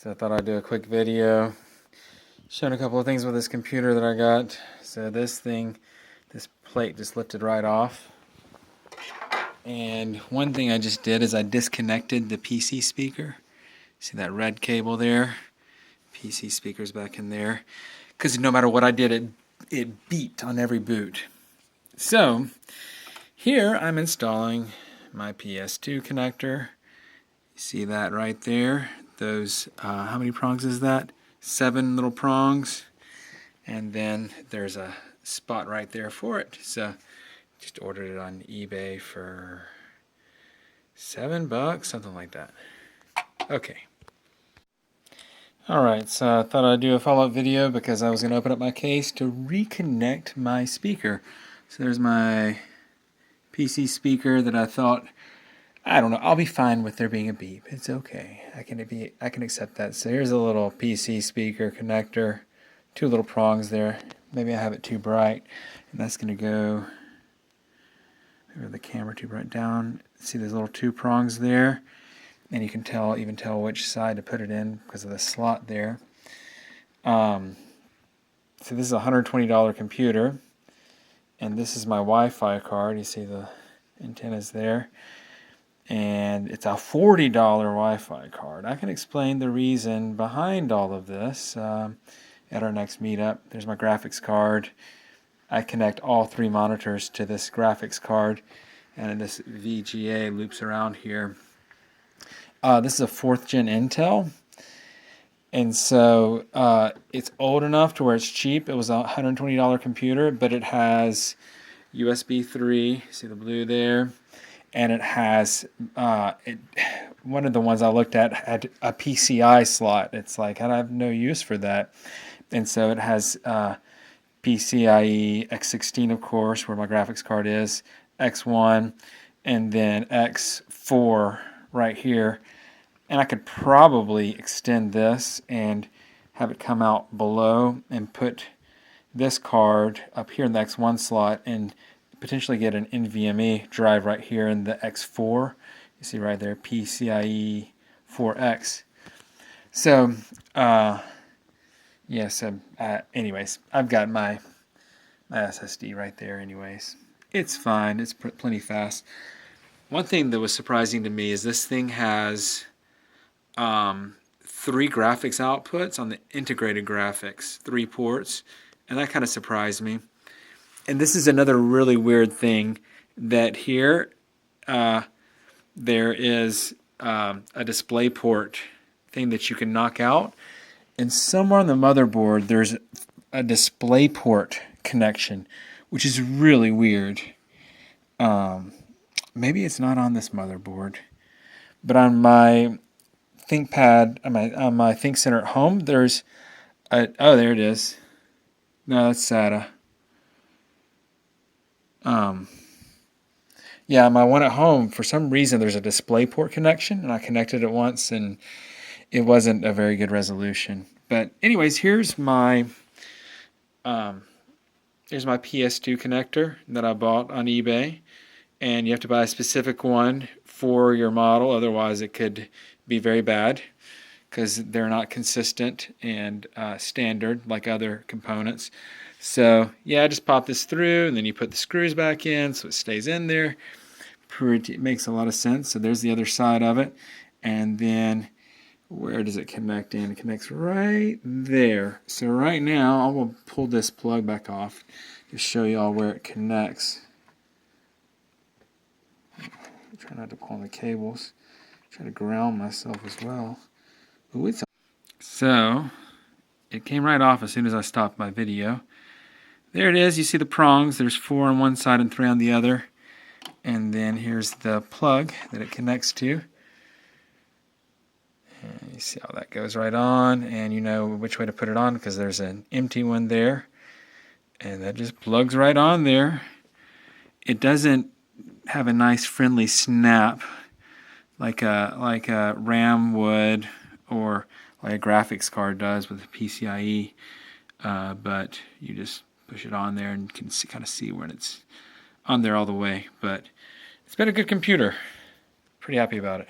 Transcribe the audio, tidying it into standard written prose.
So I thought I'd do a quick video showing a couple of things with this computer that I got. So this plate just lifted right off. And one thing I just did is I disconnected the PC speaker. See that red cable there? PC speaker's back in there. Because no matter what I did, it beeped on every boot. So here I'm installing my PS2 connector. You see that right there? Those, how many prongs is that? 7 little prongs. And then there's a spot right there for it. So just ordered it on eBay for $7, something like that. Okay. Alright, so I thought I'd do a follow-up video because I was going to open up my case to reconnect my speaker. So there's my PC speaker that I thought, I don't know, I'll be fine with there being a beep. It's okay. I can accept that. So here's a little PC speaker connector. 2 little prongs there. Maybe I have it too bright. And that's going to go, maybe the camera too bright down. See those little 2 prongs there? And you can even tell which side to put it in because of the slot there. So this is a $120 computer. And this is my Wi-Fi card. You see the antennas there. And it's a $40 Wi-Fi card. I can explain the reason behind all of this at our next meetup. There's my graphics card. I connect all 3 monitors to this graphics card, and this VGA loops around here. This is a 4th gen Intel, and so it's old enough to where it's cheap. It was a $120 computer, but it has USB 3. See the blue there? And it has, one of the ones I looked at had a PCI slot. It's like, I have no use for that. And so it has PCIe X16, of course, where my graphics card is, X1, and then X4 right here. And I could probably extend this and have it come out below and put this card up here in the X1 slot and potentially get an NVMe drive right here in the X4. You see right there, PCIe 4X. So, anyways, I've got my SSD right there anyways. It's fine. It's plenty fast. One thing that was surprising to me is this thing has 3 graphics outputs on the integrated graphics, 3 ports, and that kind of surprised me. And this is another really weird thing, that here there is a display port thing that you can knock out, and somewhere on the motherboard there's a display port connection, which is really weird. Maybe it's not on this motherboard, but on my ThinkPad, on my Thinkcentre at home, there's a, oh, there it is. No, that's SATA. Yeah, my one at home, for some reason there's a display port connection, and I connected it once and it wasn't a very good resolution. But anyways, here's my PS2 connector that I bought on eBay, and you have to buy a specific one for your model, otherwise it could be very bad because they're not consistent and standard like other components. So yeah, I just pop this through, and then you put the screws back in so it stays in there. It makes a lot of sense. So there's the other side of it, and then where does it connect in? It connects right there. So right now I will pull this plug back off to show you all where it connects. Try not to pull on the cables. Try to ground myself as well. Ooh, so it came right off as soon as I stopped my video. There it is. You see the prongs. There's 4 on one side and 3 on the other. And then here's the plug that it connects to. And you see how that goes right on. And you know which way to put it on because there's an empty one there. And that just plugs right on there. It doesn't have a nice friendly snap like a RAM would, or like a graphics card does with a PCIe. But you just push it on there and can kind of see when it's on there all the way. But it's been a good computer. Pretty happy about it.